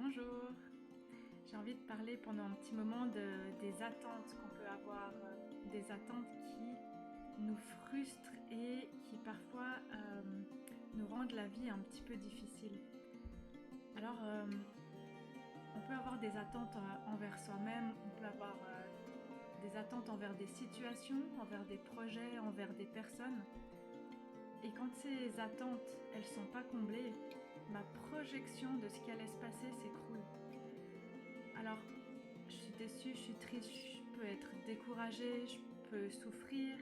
Bonjour, j'ai envie de parler pendant un petit moment des attentes qu'on peut avoir, des attentes qui nous frustrent et qui parfois nous rendent la vie un petit peu difficile. Alors, on peut avoir des attentes envers soi-même, on peut avoir des attentes envers des situations, envers des projets, envers des personnes. Et quand ces attentes, elles sont pas comblées, ma projection de ce qui allait se passer s'écroule. Alors, je suis déçue, je suis triste, je peux être découragée, je peux souffrir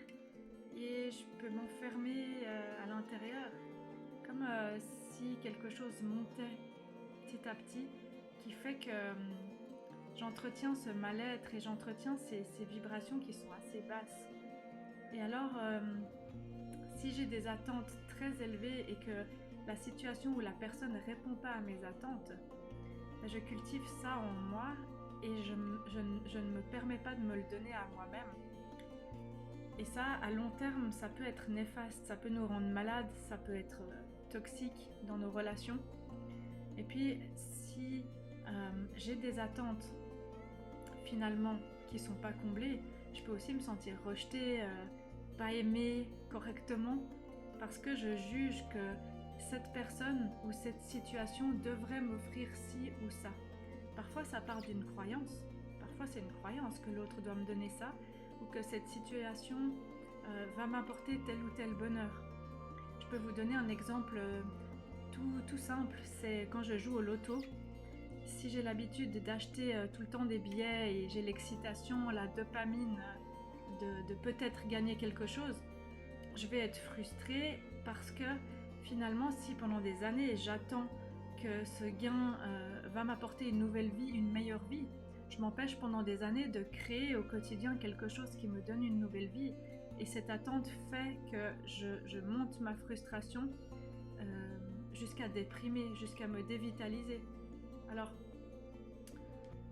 et je peux m'enfermer à l'intérieur, comme si quelque chose montait petit à petit, qui fait que j'entretiens ce mal-être et j'entretiens ces vibrations qui sont assez basses. Et alors, si j'ai des attentes très élevées et que la situation ou la personne ne répond pas à mes attentes, je cultive ça en moi et je ne me permets pas de me le donner à moi-même. Et ça, à long terme, ça peut être néfaste, ça peut nous rendre malades, ça peut être toxique dans nos relations. Et puis, si j'ai des attentes finalement qui sont pas comblées, je peux aussi me sentir rejetée, pas aimée correctement, parce que je juge que cette personne ou cette situation devrait m'offrir ci ou ça. Parfois ça part d'une croyance, parfois c'est une croyance que l'autre doit me donner ça, ou que cette situation va m'apporter tel ou tel bonheur. Je peux vous donner un exemple tout simple, c'est quand je joue au loto. Si j'ai l'habitude d'acheter tout le temps des billets et j'ai l'excitation, la dopamine de peut-être gagner quelque chose, je vais être frustrée parce que finalement, si pendant des années j'attends que ce gain va m'apporter une nouvelle vie, une meilleure vie, je m'empêche pendant des années de créer au quotidien quelque chose qui me donne une nouvelle vie. Et cette attente fait que je monte ma frustration jusqu'à déprimer, jusqu'à me dévitaliser. Alors,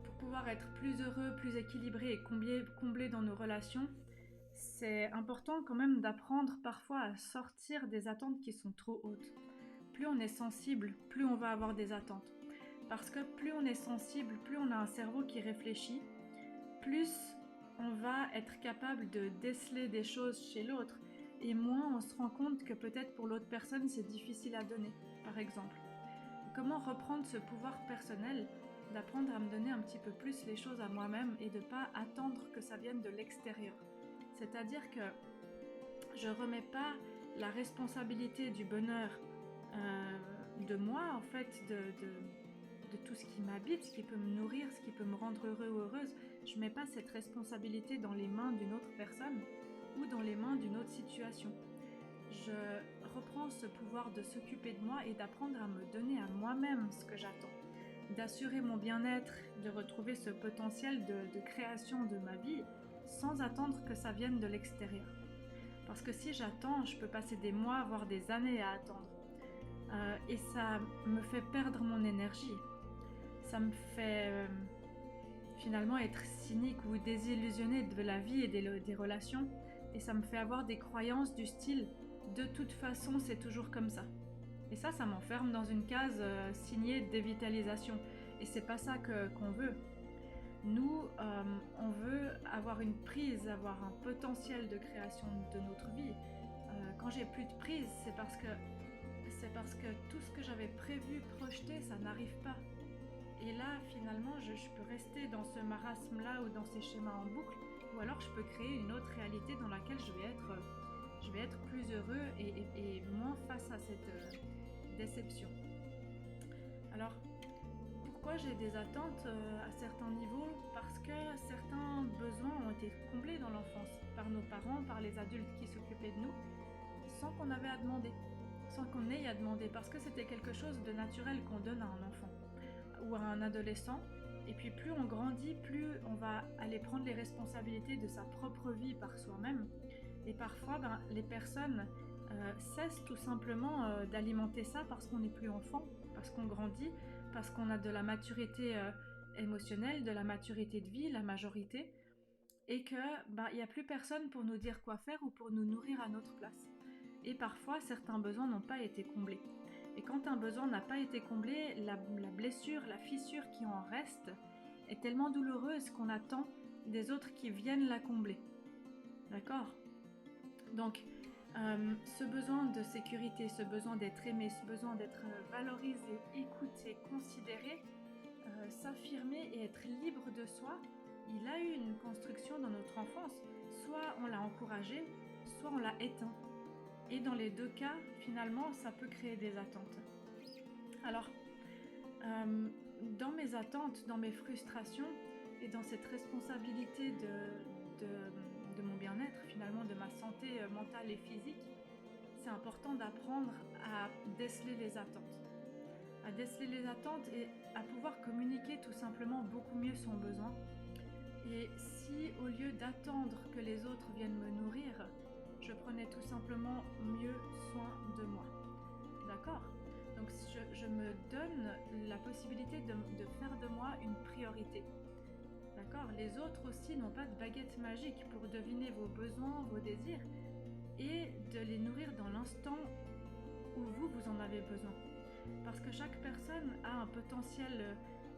pour pouvoir être plus heureux, plus équilibré et comblé dans nos relations, c'est important quand même d'apprendre parfois à sortir des attentes qui sont trop hautes. Plus on est sensible, plus on va avoir des attentes. Parce que plus on est sensible, plus on a un cerveau qui réfléchit, plus on va être capable de déceler des choses chez l'autre et moins on se rend compte que peut-être pour l'autre personne c'est difficile à donner, par exemple. Comment reprendre ce pouvoir personnel d'apprendre à me donner un petit peu plus les choses à moi-même et de ne pas attendre que ça vienne de l'extérieur. C'est-à-dire que je ne remets pas la responsabilité du bonheur de moi, en fait, de tout ce qui m'habite, ce qui peut me nourrir, ce qui peut me rendre heureux ou heureuse. Je ne mets pas cette responsabilité dans les mains d'une autre personne ou dans les mains d'une autre situation. Je reprends ce pouvoir de s'occuper de moi et d'apprendre à me donner à moi-même ce que j'attends, d'assurer mon bien-être, de retrouver ce potentiel de création de ma vie sans attendre que ça vienne de l'extérieur. Parce que si j'attends, je peux passer des mois, voire des années à attendre. Et ça me fait perdre mon énergie. Ça me fait finalement être cynique ou désillusionnée de la vie et des relations. Et ça me fait avoir des croyances du style « de toute façon c'est toujours comme ça ». Et ça m'enferme dans une case signée dévitalisation. Et c'est pas ça qu'on veut. Nous, on veut avoir une prise, avoir un potentiel de création de notre vie. Quand j'ai plus de prise, c'est parce que tout ce que j'avais prévu, projeté, ça n'arrive pas. Et là, finalement, je peux rester dans ce marasme-là ou dans ces schémas en boucle, ou alors je peux créer une autre réalité dans laquelle je vais être plus heureux et moins face à cette déception. Alors, pourquoi j'ai des attentes à certains niveaux? Parce que certains besoins ont été comblés dans l'enfance, par nos parents, par les adultes qui s'occupaient de nous, sans qu'on avait à demander, sans qu'on ait à demander, parce que c'était quelque chose de naturel qu'on donne à un enfant ou à un adolescent. Et puis plus on grandit, plus on va aller prendre les responsabilités de sa propre vie par soi-même. Et parfois, les personnes cessent tout simplement d'alimenter ça parce qu'on n'est plus enfant, parce qu'on grandit, parce qu'on a de la maturité émotionnelle, de la maturité de vie, la majorité, et que il n'y a plus personne pour nous dire quoi faire ou pour nous nourrir à notre place. Et parfois, certains besoins n'ont pas été comblés. Et quand un besoin n'a pas été comblé, la blessure, la fissure qui en reste est tellement douloureuse qu'on attend des autres qui viennent la combler. D'accord ? Donc, ce besoin de sécurité, ce besoin d'être aimé, ce besoin d'être valorisé, écouté, considéré, s'affirmer et être libre de soi, il a eu une construction dans notre enfance. Soit on l'a encouragé, soit on l'a éteint. Et dans les deux cas, finalement, ça peut créer des attentes. Alors, dans mes attentes, dans mes frustrations et dans cette responsabilité de mon bien-être, finalement, de ma santé mentale et physique, c'est important d'apprendre à déceler les attentes. À déceler les attentes et à pouvoir communiquer tout simplement beaucoup mieux son besoin. Et si, au lieu d'attendre que les autres viennent me nourrir, je prenais tout simplement mieux soin de moi. D'accord ? Donc je me donne la possibilité de faire de moi une priorité. D'accord ? Les autres aussi n'ont pas de baguette magique pour deviner vos besoins, vos désirs et de les nourrir dans l'instant où vous en avez besoin. Parce que chaque personne a un potentiel,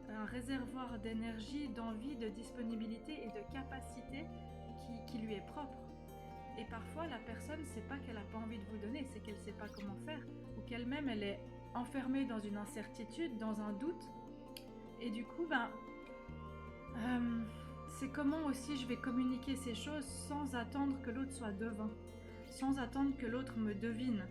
un réservoir d'énergie, d'envie, de disponibilité et de capacité qui lui est propre. Et parfois, la personne, c'est pas qu'elle n'a pas envie de vous donner, c'est qu'elle ne sait pas comment faire, ou qu'elle-même, elle est enfermée dans une incertitude, dans un doute. Et du coup, c'est comment aussi je vais communiquer ces choses sans attendre que l'autre soit devin, sans attendre que l'autre me devine.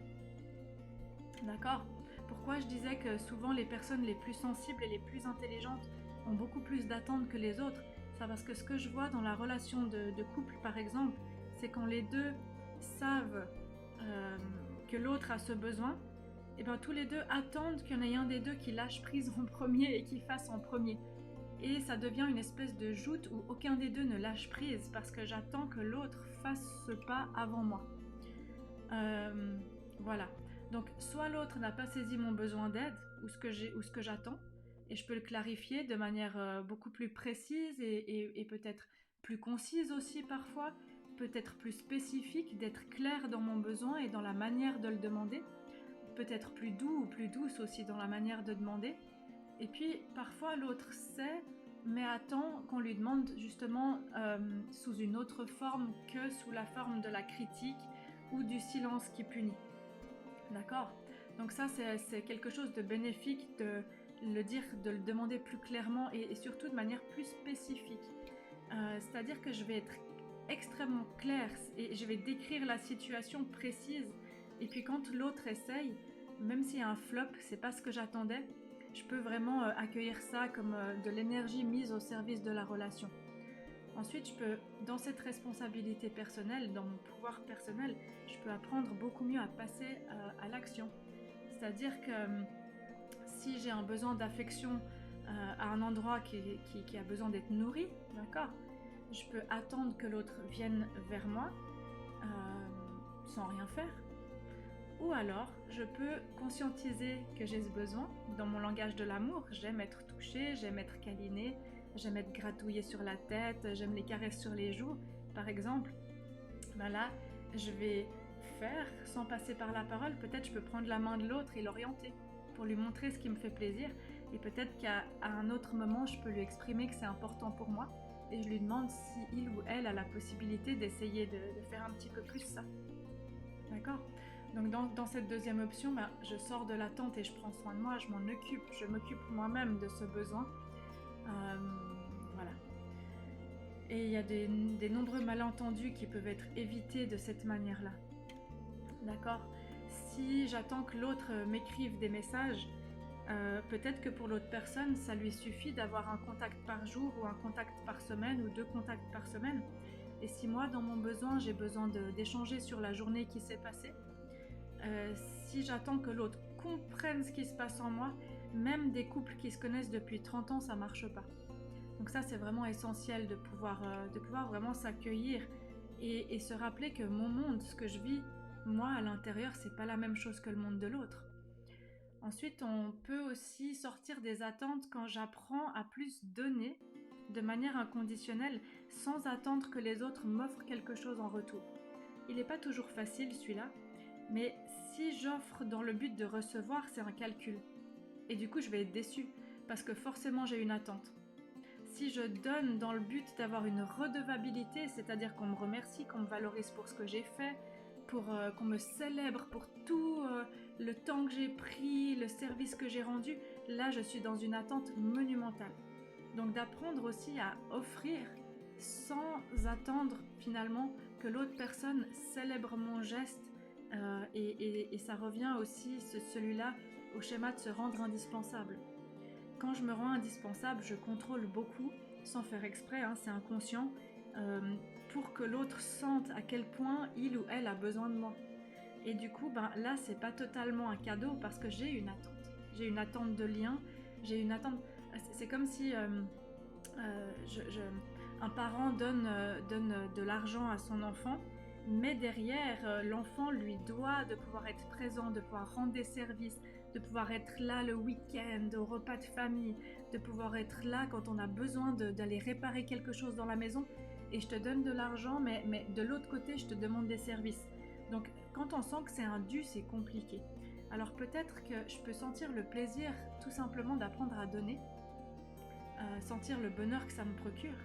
D'accord ? Pourquoi je disais que souvent les personnes les plus sensibles et les plus intelligentes ont beaucoup plus d'attentes que les autres ? C'est parce que ce que je vois dans la relation de couple, par exemple, c'est quand les deux savent que l'autre a ce besoin, et bien tous les deux attendent qu'il y en ait un des deux qui lâche prise en premier et qui fasse en premier. Et ça devient une espèce de joute où aucun des deux ne lâche prise parce que j'attends que l'autre fasse ce pas avant moi. Voilà. Donc soit l'autre n'a pas saisi mon besoin d'aide ou ce que j'attends, et je peux le clarifier de manière beaucoup plus précise et peut-être plus concise aussi parfois, peut-être plus spécifique, d'être clair dans mon besoin et dans la manière de le demander, peut-être plus doux ou plus douce aussi dans la manière de demander. Et puis parfois l'autre sait, mais attend qu'on lui demande justement sous une autre forme que sous la forme de la critique ou du silence qui punit. D'accord ? Donc ça, c'est quelque chose de bénéfique de le dire, de le demander plus clairement et surtout de manière plus spécifique. C'est-à-dire que je vais être extrêmement claire et je vais décrire la situation précise. Et puis quand l'autre essaye, même s'il y a un flop, c'est pas ce que j'attendais, je peux vraiment accueillir ça comme de l'énergie mise au service de la relation. Ensuite, je peux, dans cette responsabilité personnelle, dans mon pouvoir personnel, je peux apprendre beaucoup mieux à passer à l'action. C'est-à-dire que si j'ai un besoin d'affection à un endroit qui a besoin d'être nourri, d'accord, je peux attendre que l'autre vienne vers moi sans rien faire. Ou alors, je peux conscientiser que j'ai ce besoin. Dans mon langage de l'amour, j'aime être touchée, j'aime être câlinée, j'aime être gratouillée sur la tête, j'aime les caresses sur les joues, par exemple. Là, je vais faire sans passer par la parole. Peut-être je peux prendre la main de l'autre et l'orienter pour lui montrer ce qui me fait plaisir. Et peut-être qu'à un autre moment, je peux lui exprimer que c'est important pour moi. Et je lui demande si il ou elle a la possibilité d'essayer de faire un petit peu plus ça. D'accord ? Donc dans cette deuxième option, je sors de l'attente et je prends soin de moi, je m'en occupe, je m'occupe moi-même de ce besoin. Voilà. Et il y a des nombreux malentendus qui peuvent être évités de cette manière-là. D'accord ? Si j'attends que l'autre m'écrive des messages, peut-être que pour l'autre personne, ça lui suffit d'avoir un contact par jour ou un contact par semaine ou 2 contacts par semaine. Et si moi, dans mon besoin, j'ai besoin d'échanger sur la journée qui s'est passée, si j'attends que l'autre comprenne ce qui se passe en moi, même des couples qui se connaissent depuis 30 ans, ça marche pas. Donc ça, c'est vraiment essentiel de pouvoir vraiment s'accueillir et se rappeler que mon monde, ce que je vis, moi, à l'intérieur, c'est pas la même chose que le monde de l'autre. Ensuite, on peut aussi sortir des attentes quand j'apprends à plus donner de manière inconditionnelle, sans attendre que les autres m'offrent quelque chose en retour. Il n'est pas toujours facile celui-là, mais si j'offre dans le but de recevoir, c'est un calcul. Et du coup, je vais être déçue parce que forcément, j'ai une attente. Si je donne dans le but d'avoir une redevabilité, c'est-à-dire qu'on me remercie, qu'on me valorise pour ce que j'ai fait, pour qu'on me célèbre pour tout le temps que j'ai pris, le service que j'ai rendu, là je suis dans une attente monumentale. Donc d'apprendre aussi à offrir sans attendre finalement que l'autre personne célèbre mon geste et ça revient aussi celui-là au schéma de se rendre indispensable. Quand je me rends indispensable, je contrôle beaucoup, sans faire exprès, hein, c'est inconscient, pour que l'autre sente à quel point il ou elle a besoin de moi. Et du coup, ben, là, c'est pas totalement un cadeau parce que j'ai une attente. J'ai une attente de lien, j'ai une attente. C'est comme si un parent donne de l'argent à son enfant, mais derrière, l'enfant lui doit de pouvoir être présent, de pouvoir rendre des services, de pouvoir être là le week-end, au repas de famille, de pouvoir être là quand on a besoin d'aller réparer quelque chose dans la maison. Et je te donne de l'argent, mais de l'autre côté, je te demande des services. Donc, quand on sent que c'est un dû, c'est compliqué. Alors peut-être que je peux sentir le plaisir tout simplement d'apprendre à donner, sentir le bonheur que ça me procure.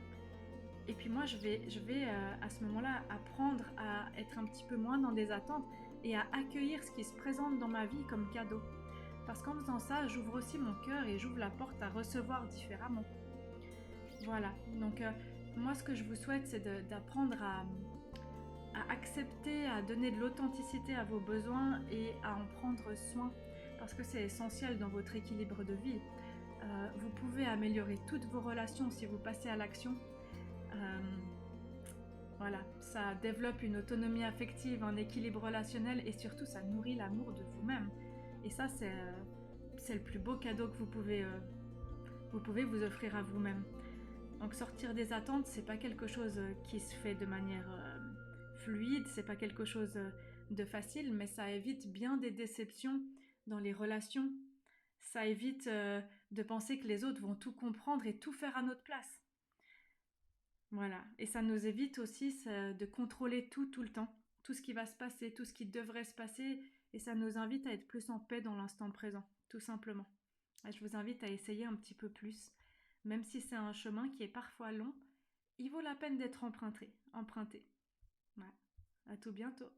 Et puis moi, je vais à ce moment-là apprendre à être un petit peu moins dans des attentes et à accueillir ce qui se présente dans ma vie comme cadeau. Parce qu'en faisant ça, j'ouvre aussi mon cœur et j'ouvre la porte à recevoir différemment. Voilà, donc moi ce que je vous souhaite, c'est d'apprendre à accepter, à donner de l'authenticité à vos besoins et à en prendre soin. Parce que c'est essentiel dans votre équilibre de vie. Vous pouvez améliorer toutes vos relations si vous passez à l'action. Euh, voilà, ça développe une autonomie affective, un équilibre relationnel et surtout ça nourrit l'amour de vous-même. Et ça, c'est le plus beau cadeau que vous pouvez vous offrir à vous-même. Donc sortir des attentes, c'est pas quelque chose qui se fait de manière fluide, c'est pas quelque chose de facile, mais ça évite bien des déceptions dans les relations. Ça évite de penser que les autres vont tout comprendre et tout faire à notre place. Voilà. Et ça nous évite aussi de contrôler tout le temps. Tout ce qui va se passer, tout ce qui devrait se passer. Et ça nous invite à être plus en paix dans l'instant présent, tout simplement. Et je vous invite à essayer un petit peu plus. Même si c'est un chemin qui est parfois long, il vaut la peine d'être emprunté. Voilà. À tout bientôt.